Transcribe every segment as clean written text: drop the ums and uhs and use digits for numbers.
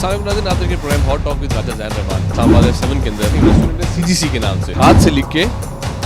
अस्सलाम वालेकुम नाज़रीन, आप देखिए प्रोग्राम हॉट टॉक विद राजा ज़ैन रहमान। इस्लामाबाद 7 के अंदर रेस्टोरेंट है सीजीसी के नाम से, हाथ से लिख के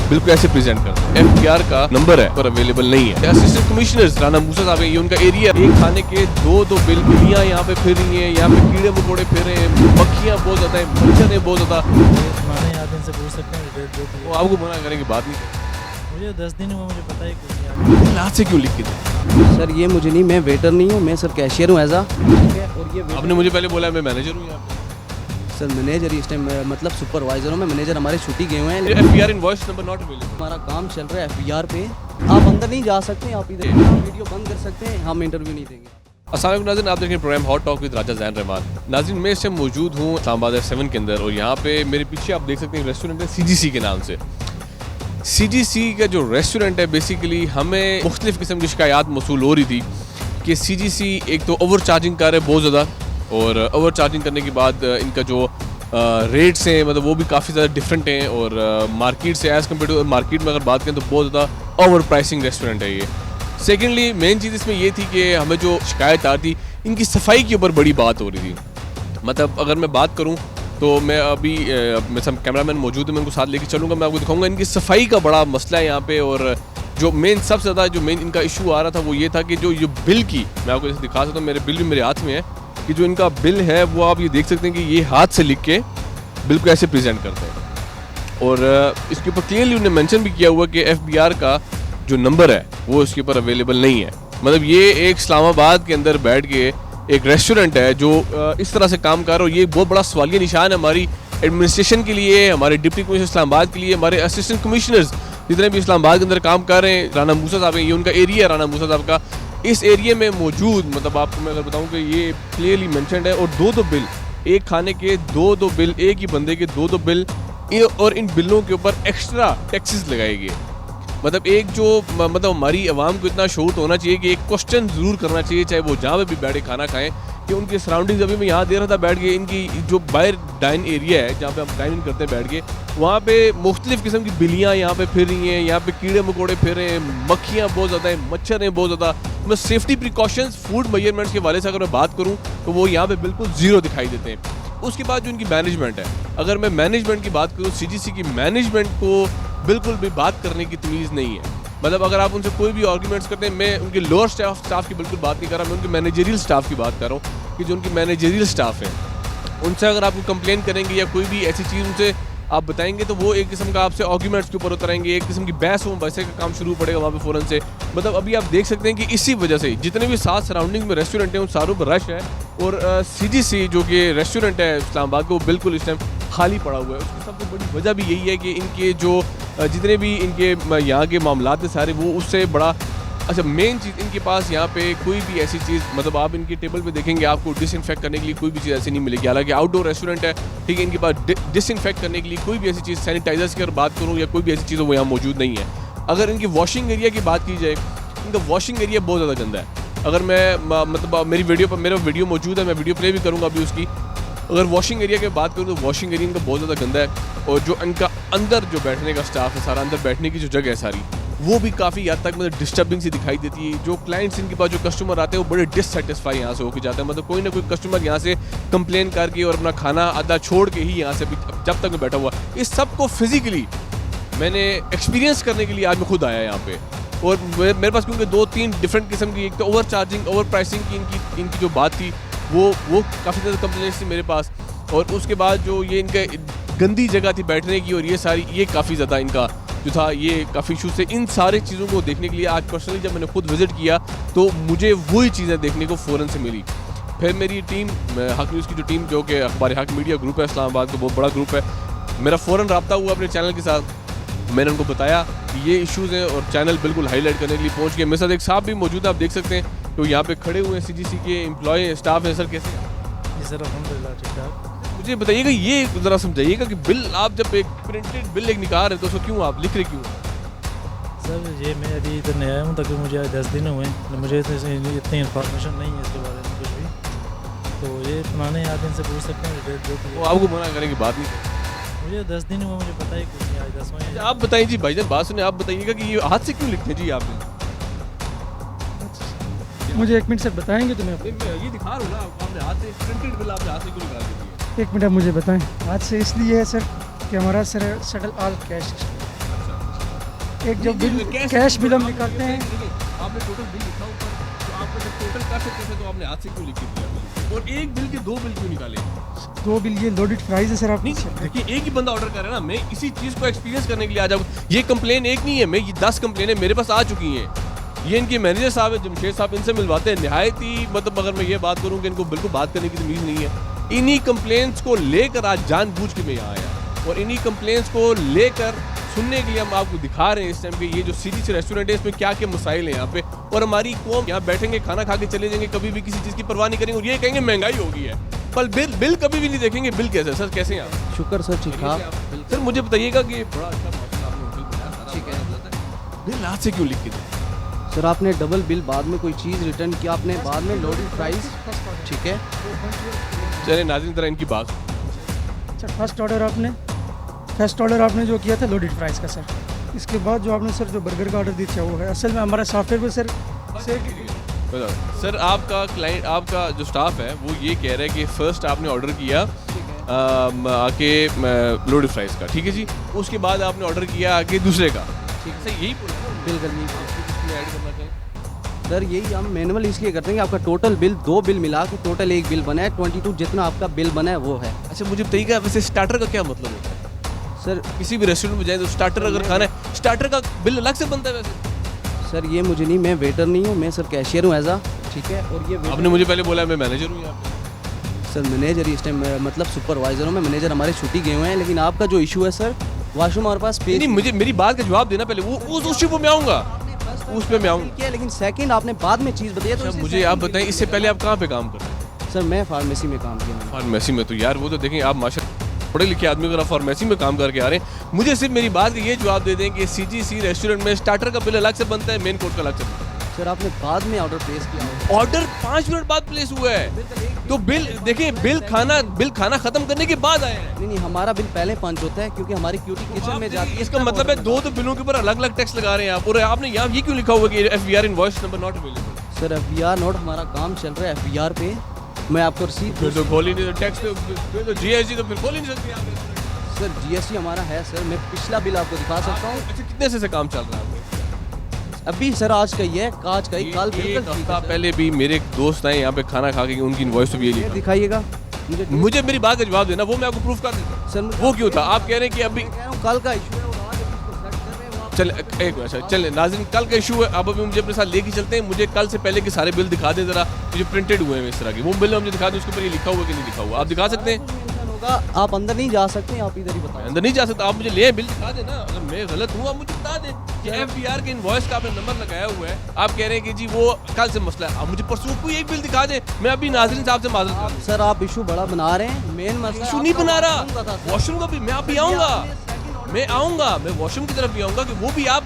बिल्कुल ऐसे प्रेजेंट करते हैं। एफबीआर का नंबर है पर अवेलेबल नहीं है। असिस्टेंट कमिश्नर्स राना मूसा साहब हैं, ये उनका एरिया। एक खाने के दो बिल, बिल्लियाँ यहाँ पे फिर रही हैं, यहाँ पे कीड़े मकोड़े फिर रहे हैं, मक्खियाँ बहुत ज़्यादा हैं, मच्छर है बहुत ज़्यादा। हमारे आदमी से पूछ सकते हैं डेट जो भी वो आपको मना करेंगे बात नहीं करें। मुझे 10 दिन हुआ, मुझे पता ही कुछ नहीं। हाथ से क्यों लिख के दें? सर ये मुझे नहीं, मैं वेटर नहीं हूँ, मैं सर कैशियर हूँ एज ठीक है। और ये आपने मुझे पहले बोला मैं मैनेजर हूँ यहाँ पे। सर मैनेजर इस टाइम मतलब सुपरवाइजर हूँ मैं, मैनेजर हमारे छुट्टी गए हुए हैं। FBR invoice number not available. हमारा काम चल रहा है एफबीआर पे, आप अंदर नहीं जा सकते, आप इधर वीडियो बंद कर सकते हैं, हम इंटरव्यू नहीं देंगे। अस्सलाम वालेकुम नाज़रीन, आप देख रहे हैं प्रोग्राम हॉट टॉक विद राजा ज़ैन रहमान। नाज़रीन मैं इस टाइम मौजूद हूँ इस्लामाबाद 7 के अंदर, और यहाँ पे मेरे पीछे आप देख सकते हैं रेस्टोरेंट है सीजीसी के नाम से। सीजीसी का जो रेस्टोरेंट है, बेसिकली हमें मुख्तलिफ़ किस्म की शिकायत मौसूल हो रही थी कि सीजीसी एक तो ओवर चार्जिंग कर रहे बहुत ज़्यादा, और ओवर चार्जिंग करने के बाद इनका जो रेट्स हैं मतलब वो भी काफ़ी ज़्यादा डिफरेंट हैं, और मार्केट से एज़ कम्पेयर टू मार्केट में अगर बात करें तो बहुत ज़्यादा ओवर प्राइसिंग रेस्टोरेंट है ये। सेकेंडली मेन चीज़ इसमें ये थी कि हमें जो शिकायत आ रही थी, इनकी सफाई के ऊपर बड़ी बात हो रही थी। मतलब अगर मैं बात करूँ तो मैं अभी मेरे साथ कैमरामैन मौजूद है, मैं उनको साथ लेके चलूँगा, मैं आपको दिखाऊंगा इनकी सफाई का बड़ा मसला है यहाँ पे। और जो मेन सबसे ज़्यादा जो मेन इनका इशू आ रहा था वो ये था कि जो बिल की, मैं आपको जैसे दिखा सकता हूँ, मेरे बिल भी मेरे हाथ में है, कि जो इनका बिल है वो आप ये देख सकते हैं कि ये हाथ से लिख के बिल्कुल ऐसे प्रेजेंट करते हैं। और इसके ऊपर क्लियरली उन्होंने मेंशन भी किया हुआ कि एफबीआर का जो नंबर है वो इसके ऊपर अवेलेबल नहीं है। मतलब ये एक इस्लामाबाद के अंदर बैठ के एक रेस्टोरेंट है जो इस तरह से काम कर रहा है, और ये बहुत बड़ा सवालिया निशान है हमारी एडमिनिस्ट्रेशन के लिए, हमारे डिप्टी कमिश्नर इस्लामाबाद के लिए, हमारे असिस्टेंट कमिश्नर्स जितने भी इस्लामाबाद के अंदर काम कर रहे हैं। राना मूसा साहब हैं, ये उनका एरिया है राना मूसा साहब का। इस एरिया में मौजूद, मतलब आपको मैं अगर बताऊं कि ये क्लियरली मेंशनड है, और दो बिल, एक खाने के दो बिल, एक ही बंदे के दो बिल, और इन बिलों के ऊपर एक्स्ट्रा टैक्सेस लगाए गए। मतलब एक जो मतलब हमारी आवाम को इतना शऊर होना चाहिए कि एक क्वेश्चन ज़रूर करना चाहिए, चाहे वो जहाँ पे भी बैठे खाना खाएं, कि उनकी सराउंडिंग्स, अभी मैं यहाँ दे रहा था बैठ के, इनकी जो बाहर डाइन एरिया है जहाँ पे हम डाइन करते हैं बैठ के, वहाँ पे मुख्तलिफ़ किस्म की बिल्लियाँ यहाँ पे फिर रही हैं, यहाँ पे कीड़े मकोड़े फिर रहे हैं, मक्खियाँ बहुत ज़्यादा हैं, मच्छर हैं बहुत ज़्यादा। मैं सेफ्टी प्रिकॉशंस, फूड मेजरमेंट्स के वाले से अगर मैं बात करूँ तो वो यहाँ पे बिल्कुल ज़ीरो दिखाई देते हैं। उसके बाद जो इनकी मैनेजमेंट है, अगर मैं मैनेजमेंट की बात करूँ, सीजीसी की मैनेजमेंट को बिल्कुल भी बात करने की तमीज़ नहीं है। मतलब अगर आप उनसे कोई भी आर्ग्यूमेंट्स करते हैं, मैं उनके लोअर स्टाफ की बिल्कुल बात नहीं कर रहा, मैं उनके मैनेजरियल स्टाफ की बात कर रहा हूँ, कि जो उनकी मैनेजरियल स्टाफ है उनसे अगर आपको कंप्लेन करेंगे या कोई भी ऐसी चीज़ उनसे आप बताएंगे तो वो एक किस्म का आपसे आर्ग्यूमेंट्स के ऊपर उतरेंगे, एक किस्म की बहस हो वैसे का काम शुरू पड़ेगा वहाँ पे फ़ौरन से। मतलब अभी आप देख सकते हैं कि इसी वजह से जितने भी साथ सराउंडिंग में रेस्टोरेंट हैं उन सारों पर रश है, और सीजीसी जो कि रेस्टोरेंट है इस्लामाबाद का वो बिल्कुल इस टाइम खाली पड़ा हुआ है। उसकी सबसे बड़ी वजह भी यही है कि इनके जो जितने भी इनके यहाँ के मामलात हैं सारे, वो उससे बड़ा अच्छा मेन चीज़ इनके पास यहाँ पे कोई भी ऐसी चीज़, मतलब आप इनकी टेबल पे देखेंगे आपको डिसइंफेक्ट करने के लिए कोई भी चीज़ ऐसी नहीं मिलेगी। हालांकि आउटडोर रेस्टोरेंट है, ठीक है, इनके पास डिसइंफेक्ट करने के लिए कोई भी ऐसी चीज़, सैनिटाइजर्स की अगर बात करूँ या कोई भी ऐसी चीज़ वो यहाँ मौजूद नहीं है। अगर इनकी वॉशिंग एरिया की बात की जाए, इनका वॉशिंग एरिया बहुत ज़्यादा गंदा है। अगर मैं मतलब मेरी वीडियो पर मेरा वीडियो मौजूद है, मैं वीडियो प्ले भी करूँगा अभी उसकी। अगर वॉशिंग एरिया की बात करूँ तो वॉशिंग एरिया इनका बहुत ज़्यादा गंदा है, और जो इनका अंदर जो बैठने का स्टाफ है सारा, अंदर बैठने की जो जगह है सारी, वो भी काफ़ी हद तक मतलब डिस्टर्बिंग सी दिखाई देती है। जो क्लाइंट्स इनके पास जो कस्टमर आते हैं वो बड़े डिससेटिस्फाई यहाँ से होकर जाते हैं। मतलब कोई ना कोई कस्टमर यहाँ से कंप्लेन करके और अपना खाना आधा छोड़ के ही यहाँ से जब तक मैं बैठा हुआ, इस सब को फिजिकली मैंने एक्सपीरियंस करने के लिए आज मैं खुद आया यहाँ पे। और मेरे पास क्योंकि 2-3 डिफरेंट किस्म की, एक तो ओवर चार्जिंग, ओवर प्राइसिंग की इनकी जो बात थी वो काफ़ी ज़्यादा कंप्लेंट्स थी मेरे पास, और उसके बाद जो ये इनका गंदी जगह थी बैठने की, और ये सारी ये काफ़ी ज़्यादा इनका जो था ये काफ़ी इशूज़ थे। इन सारी चीज़ों को देखने के लिए आज पर्सनली जब मैंने खुद विज़िट किया तो मुझे वही चीज़ें देखने को फ़ौरन से मिली। फिर मेरी टीम हक न्यूज़ की जो टीम, जो कि अखबार हक मीडिया ग्रुप है इस्लामाबाद का बहुत बड़ा ग्रुप है, मेरा फ़ौरन रब्ता हुआ अपने चैनल के साथ। मैंने उनको बताया कि ये इशूज़ हैं, और चैनल बिल्कुल हाईलाइट करने के लिए पहुँच गए। मेरे साथ एक साहब भी मौजूद है, आप देख सकते हैं, तो यहाँ पे खड़े हुए हैं सीजीसी के एम्प्लॉय स्टाफ हैं। सर कैसे हैं? जी सर, अल्हम्दुलिल्लाह ठीक ठाक। मुझे बताइएगा, ये ज़रा समझाइएगा कि बिल आप जब एक प्रिंटेड बिल एक निकाल रहे तो उसको क्यों आप लिख रहे क्यों? सर ये मैं अभी इधर नहीं आया हूँ, ताकि मुझे 10 दिन हुए, मुझे तो इतनी इन्फॉर्मेशन नहीं है इसके बारे में कुछ भी। तो ये पुराने आदमी से पूछ सकते हैं डेट जो भी वो आपको मना करेंगे बात नहीं करें। मुझे 10 दिन हुआ, मुझे पता ही कुछ नहीं, आज 10वां। आप बताइए जी भाईजान, बात सुने, आप बताइएगा कि ये हाथ से क्यों लिखते हैं जी आप? मुझे 1 मिनट सर बताएंगे तो मैं ये दिखा रहा हूँ ना आपने हाथ से प्रिंटेड बिल आपने हाथ से क्यों निकाल के दिए? 1 मिनट आप मुझे बताएं। आज से इसलिए है सर कि हमारा सर सेटल ऑल कैश, एक जब बिल कैश बिल हम निकालते हैं। आपने टोटल बिल लिखा ऊपर, तो आपने जब टोटल कर सकते थे तो आपने हाथ से क्यों लिख के दिया बिल? और एक बिल के 2 बिल क्यों निकाले? 2 बिल ये लोडेड प्राइस है सर। आप नहीं देखिए, एक ही बंदा ऑर्डर कर रहा है ना, मैं इसी चीज़ को एक्सपीरियंस करने के लिए आ जाऊँ। ये कंप्लेन एक नहीं है, मैं ये 10 कंप्लेनें मेरे पास आ चुकी हैं। ये इनके मैनेजर साहब है जमशेद साहब, इनसे मिलवाते हैं। नहायत ही मतलब अगर मैं ये बात करूँ कि इनको बिल्कुल बात करने की तमीज़ नहीं है। इन्हीं कंप्लेंट्स को लेकर आज जानबूझ के मैं यहाँ आया और इन्हीं कंप्लेंट्स को लेकर सुनने के लिए हम आपको दिखा रहे हैं इस टाइम पे ये जो सीजीसी रेस्टोरेंट है इसमें क्या क्या मसाइल हैं यहाँ पे। और हमारी कौम यहाँ बैठेंगे, खाना खा के चले जाएंगे, कभी भी किसी चीज़ की परवाह नहीं करेंगे और ये कहेंगे महंगाई हो गई है, पर बिल कभी भी नहीं देखेंगे। बिल कैसे सर, कैसे हैं आप? शुक्र सर, ठीक ठाक। सर मुझे बताइएगा कि बड़ा अच्छा माशाल्लाह आपने बिल बनाया, ठीक है, बिल हाथ से क्यों लिख के दिया? सर आपने डबल बिल बाद में कोई चीज़ रिटर्न किया, आपने बाद में लोडेड प्राइस, ठीक है। चले नाज़रीन तरह इनकी बात। अच्छा, फर्स्ट ऑर्डर आपने जो किया था लोडेड प्राइस का सर। इसके बाद जो आपने सर जो बर्गर का ऑर्डर दिया था वो है असल में हमारा सॉफ्टवेयर पे सर आपका क्लाइंट, आपका जो स्टाफ है वो ये कह रहा है कि फर्स्ट आपने ऑर्डर किया आके लोडेड फ्राइज का, ठीक है जी, उसके बाद आपने ऑर्डर किया आके दूसरे का, ठीक है सर, यही बिल्कुल नहीं ऐड करना चाहिए सर। यही हम मैनुअल इसलिए करते हैं कि आपका टोटल बिल 2 बिल मिला के टोटल 1 बिल बना है। 22 जितना आपका बिल बना है वो है। अच्छा मुझे बताइएगा वैसे स्टार्टर का क्या मतलब होता है? सर किसी भी रेस्टोरेंट में जाए तो स्टार्टर अगर खाना है, स्टार्टर का बिल अलग से बनता है वैसे? सर ये मुझे नहीं, मैं वेटर नहीं हूँ, मैं सर कैशियर हूँ एज आ, ठीक है। और ये आपने मुझे पहले बोला मैं मैनेजर हूँ यहाँ पे। सर मैनेजर इस टाइम मतलब सुपरवाइजर हूँ मैं, मैनेजर हमारे छुट्टी गए हुए हैं। लेकिन आपका जो इशू है सर, वॉशरूम हमारे पास नहीं, मुझे मेरी बात का जवाब देना पहले, वो उस इशू पे मैं आऊँगा, उस पे मैं आऊँगा। किया, लेकिन सेकंड आपने बाद में चीज़ बताई तो मुझे आप बताएं इससे पहले आप कहाँ पे काम करते हैं? सर मैं फार्मेसी में काम किया हूँ। फार्मेसी में? तो यार वो तो देखें आप माशाल्लाह पढ़े लिखे आदमी अगर आप फार्मेसी में काम करके आ रहे हैं, मुझे सिर्फ मेरी बात का ये जवाब दे दें कि सीजीसी रेस्टोरेंट में स्टार्टर का बिल अलग से बनता है, मेन कोर्स का अलग से बनता है। सर आपने बाद में ऑर्डर प्लेस किया, ऑर्डर 5 मिनट बाद प्लेस हुआ है, तो बिल देखिए, बिल खाना खत्म करने के बाद आया है। नहीं हमारा बिल पहले पंच होता है क्योंकि हमारी क्यूटी किचन में जाती है। इसका मतलब है 2 बिलों के ऊपर अलग अलग टैक्स लगा रहे हैं आप। और आपने यहाँ ये क्यों लिखा हुआ कि FVR invoice number not available? Sir FVR note हमारा काम चल रहा है FVR पे, मैं आपको रसीद फिर तो खोल ही नहीं, तो टैक्स पे तो GST तो फिर खोल ही नहीं सकते आप। सर GST हमारा है सर, मैं पिछला बिल आपको दिखा सकता हूँ। अच्छा कितने से काम चल रहा है? अभी सर आज का ही है, काज का ही, कल एक हफ्ता पहले भी मेरे एक दोस्त आए यहाँ पे खाना खा के, उनकी इनवॉइस तो भी ये दिखाइएगा मुझे मेरी बात का जवाब देना, वो मैं आपको प्रूफ कर देता हूँ। सर वो क्यों था? आप कह रहे हैं कि अभी कल का इशू है और आज इसको सेट कर रहे हैं। चल एक अच्छा चल नाज़रीन, कल का इशू है, अब अभी मुझे अपने साथ लेके चलते हैं। मुझे कल से पहले के सारे बिल दिखा दें जरा, जो प्रिंटेड हुए हैं इस तरह के, वो बिल मुझे दिखा दें, उसके ऊपर ये लिखा हुआ कि नहीं लिखा हुआ, आप दिखा सकते हैं? आप अंदर नहीं जा सकते, आप इधर ही बताओ। अंदर नहीं जा सकता, आप मुझे ले बिल दिखा देना, अगर मैं गलत हूँ आप मुझे बता दें कि FVR के इनवॉइस का आपने नंबर लगाया हुआ है, आप कह रहे हैं कि जी वो कल से मसला है, आप मुझे परसों कोई एक बिल दिखा दें, मैं अभी नाज़रीन साहब से माजरत कर। सर आप इशू बड़ा बना रहे हैं, मेन मसला इशू नहीं बना रहा, वॉशरूम का भी मैं अभी आऊँगा, मैं वॉशरूम की तरफ भी आऊँगा कि वो भी आप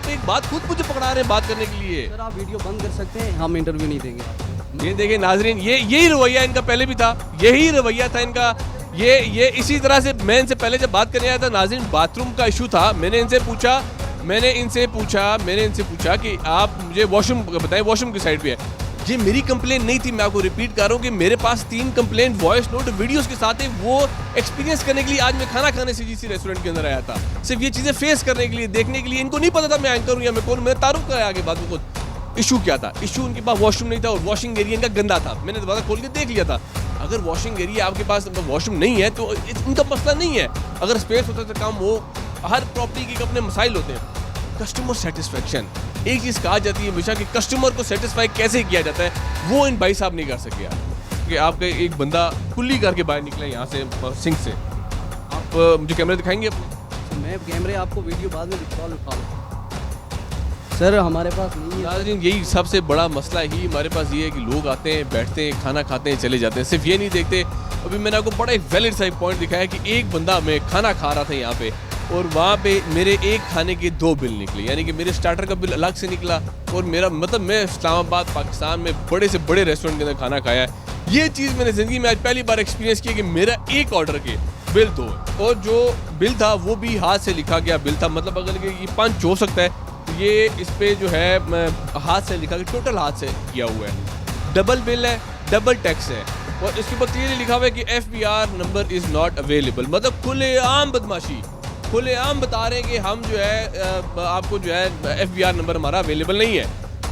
एक बात खुद मुझे पकड़ा रहे हैं बात करने के लिए। सर आप वीडियो बंद कर सकते हैं, हम इंटरव्यू नहीं देंगे। ये देखें नाजरीन, यही रवैया इनका पहले भी था, यही रवैया था इनका। ये इसी तरह से मैं इनसे पहले जब बात करने आया था नाजरीन, बाथरूम का इशू था, मैंने इनसे पूछा कि आप मुझे वॉशरूम बताएं, वॉशरूम की साइड पे है। ये मेरी कंप्लेन नहीं थी, मैं आपको रिपीट कर रहा हूँ कि मेरे पास 3 कंप्लेन वॉइस नोट वीडियोस के साथ है। वो एक्सपीरियंस करने के लिए आज मैं खाना खाने सीजीसी रेस्टोरेंट के अंदर आया था, सिर्फ ये चीज़ें फेस करने के लिए, देखने के लिए। इनको नहीं पता था मैं एंकर हूँ या मैं कौन, मैं तारुफ का आगे बात को। इशू क्या था? इशू उनके पास वॉशरूम नहीं था और वॉशिंग एरिया इनका गंदा था। मैंने दोबारा खोल के देख लिया था, अगर वॉशिंग एरिया आपके पास वॉशरूम नहीं है तो इनका मसला नहीं है। अगर स्पेस होता तो काम, वो हर प्रॉपर्टी के अपने मसाइल होते हैं। कस्टमर सेटिस्फेक्शन एक चीज़ कहा जाती है हमेशा कि कस्टमर को सेटिस्फाई कैसे किया जाता है, वो इन भाई साहब नहीं कर सके यार। कि आपका एक बंदा कुल्ली करके बाहर निकला यहाँ से सिंक से, आप मुझे कैमरे दिखाएंगे अपने? मैं कैमरे आपको वीडियो बाद में दिखा सर, हमारे पास नहीं है नाज़रीन। यही सबसे बड़ा मसला ही हमारे पास ये है कि लोग आते हैं, बैठते हैं, खाना खाते हैं, चले जाते हैं, सिर्फ ये नहीं देखते। अभी मैंने आपको बड़ा एक वैलिड सा पॉइंट दिखाया कि एक बंदा, मैं खाना खा रहा था यहाँ पे और वहाँ पे मेरे एक खाने के 2 बिल निकले, यानी कि मेरे स्टार्टर का बिल अलग से निकला और मेरा मतलब मैं इस्लामाबाद पाकिस्तान में बड़े से बड़े रेस्टोरेंट के अंदर खाना खाया है। ये चीज़ मैंने ज़िंदगी में आज पहली बार एक्सपीरियंस किया कि मेरा एक ऑर्डर के बिल 2 है और जो बिल था वो भी हाथ से लिखा गया बिल था। मतलब अगर ये पंच हो सकता है ये इस पे जो है हाथ से लिखा कि टोटल हाथ से किया हुआ है, डबल बिल है, डबल टैक्स है, और इसके ऊपर क्लियरली लिखा हुआ है कि FBR number is not available. मतलब खुलेआम बदमाशी, खुलेआम बता रहे हैं कि हम जो है आपको जो है FBR नंबर हमारा अवेलेबल नहीं है।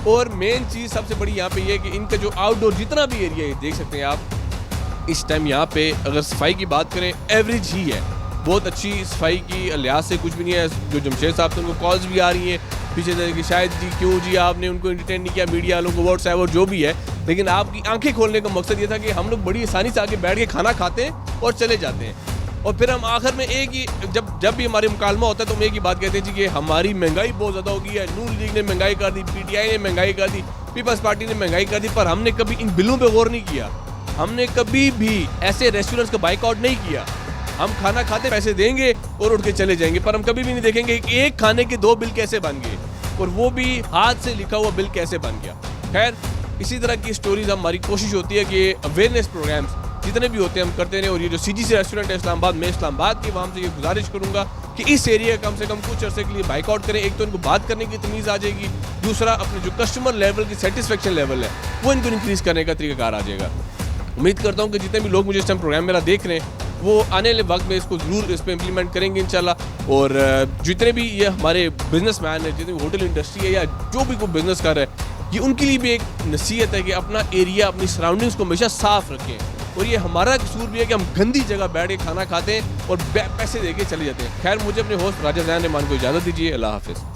और मेन चीज़ सबसे बड़ी यहाँ पे ये है कि इनका जो आउटडोर जितना भी एरिया है देख सकते हैं आप, इस टाइम यहाँ पे अगर सफाई की बात करें एवरेज ही है, बहुत अच्छी सफाई की लिहाज से कुछ भी नहीं है। जो जमशेद साहब थे उनको कॉल्स भी आ रही हैं पीछे से कि शायद जी क्यों जी आपने उनको एंटरटेन नहीं किया, मीडिया वालों को, व्हाट्सएप और जो भी है, लेकिन आपकी आंखें खोलने का मकसद ये था कि हम लोग बड़ी आसानी से आके बैठ के खाना खाते हैं और चले जाते हैं। और फिर हम आखिर में एक ही जब भी हमारे मुकालमा होता है तो हम एक ही बात कहते हैं जी कि हमारी महंगाई बहुत ज़्यादा हो गई है, नून लीग ने महंगाई कर दी, PTI ने महंगाई कर दी, पीपल्स पार्टी ने महंगाई कर दी, पर हमने कभी इन बिलों पे गौर नहीं किया। हमने कभी भी ऐसे रेस्टोरेंट्स का बाइकआउट नहीं किया। हम खाना खाते पैसे देंगे और उठ के चले जाएंगे, पर हम कभी भी नहीं देखेंगे कि एक खाने के 2 बिल कैसे बन गए और वो भी हाथ से लिखा हुआ बिल कैसे बन गया। खैर, इसी तरह की स्टोरीज हमारी कोशिश होती है कि अवेयरनेस प्रोग्राम्स जितने भी होते हैं हम करते रहें। और ये जो CGC रेस्टोरेंट है इस्लामाबाद में, इस्लामाबाद की वहाँ से ये गुजारिश करूँगा कि इस एरिया कम से कम कुछ अर्से के लिए बाइकआउट करें। एक तो इनको बात करने की तमीज़ आ जाएगी, दूसरा अपने जो कस्टमर लेवल की सेटिस्फेक्शन लेवल है वो इनको इंक्रीज़ करने का तरीकाकार आ जाएगा। उम्मीद करता हूँ कि जितने भी लोग मुझे इस टाइम प्रोग्राम मेरा देख रहे हैं वो आने वाले वक्त में इसको ज़रूर इस पर इम्प्लीमेंट करेंगे इंशाल्लाह। और जितने भी ये हमारे बिजनेसमैन है, जितनी भी होटल इंडस्ट्री है या जो भी कोई बिजनेस कर रहा है, ये उनके लिए भी एक नसीहत है कि अपना एरिया, अपनी सराउंडिंग्स को हमेशा साफ़ रखें। और ये हमारा कसूर भी है कि हम गंदी जगह बैठ के खाना खाते हैं और पैसे दे के चले जाते हैं। खैर, मुझे अपने होस्ट राजा ज़ैन रहमान को इजाज़त दीजिए। अल्लाह हाफिज़।